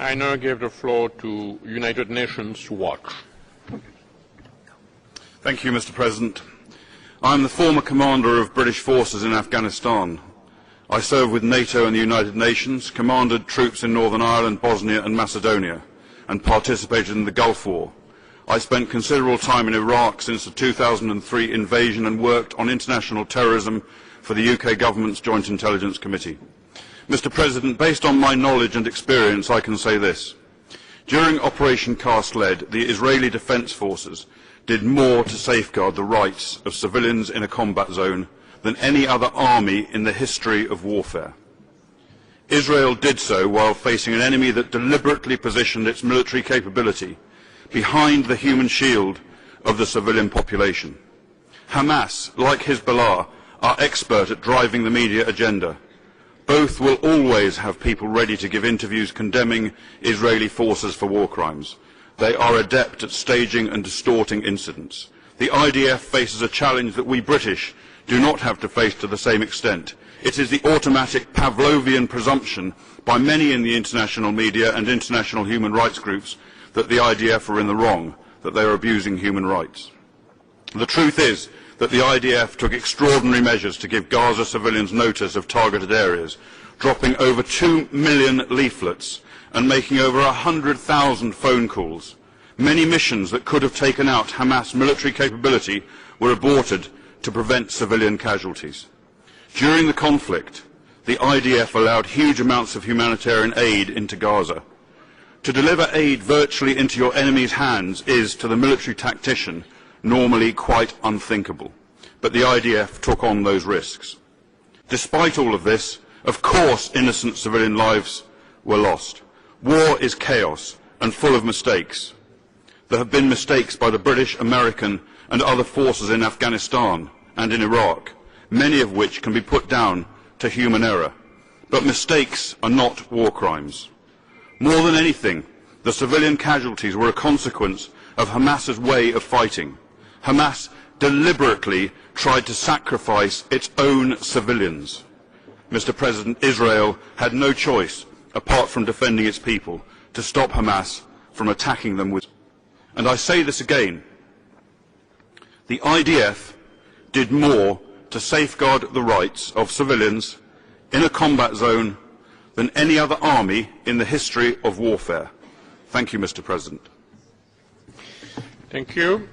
I now give the floor to United Nations Watch. Thank you, Mr. President. I am the former commander of British forces in Afghanistan. I served with NATO and the United Nations, commanded troops in Northern Ireland, Bosnia and Macedonia, and participated in the Gulf War. I spent considerable time in Iraq since the 2003 invasion and worked on international terrorism for the UK Government's Joint Intelligence Committee. Mr. President, based on my knowledge and experience, I can say this. During Operation Cast Lead, the Israeli Defence Forces did more to safeguard the rights of civilians in a combat zone than any other army in the history of warfare. Israel did so while facing an enemy that deliberately positioned its military capability behind the human shield of the civilian population. Hamas, like Hizballa, are expert at driving the media agenda. Both will always have people ready to give interviews condemning Israeli forces for war crimes. They are adept at staging and distorting incidents. The IDF faces a challenge that we British do not have to face to the same extent. It is the automatic Pavlovian presumption by many in the international media and international human rights groups that the IDF are in the wrong, that they are abusing human rights. The truth is that the IDF took extraordinary measures to give Gaza civilians notice of targeted areas, dropping over 2 million leaflets and making over 100,000 phone calls. Many missions that could have taken out Hamas military capability were aborted to prevent civilian casualties. During the conflict, the IDF allowed huge amounts of humanitarian aid into Gaza. To deliver aid virtually into your enemy's hands is, to the military tactician, normally quite unthinkable. But the IDF took on those risks. Despite all of this, of course innocent civilian lives were lost. War is chaos and full of mistakes. There have been mistakes by the British, American and other forces in Afghanistan and in Iraq, many of which can be put down to human error. But mistakes are not war crimes. More than anything, the civilian casualties were a consequence of Hamas's way of fighting. Hamas deliberately tried to sacrifice its own civilians. Mr. President, Israel had no choice, apart from defending its people, to stop Hamas from attacking them with. And I say this again, the IDF did more to safeguard the rights of civilians in a combat zone than any other army in the history of warfare. Thank you, Mr. President. Thank you.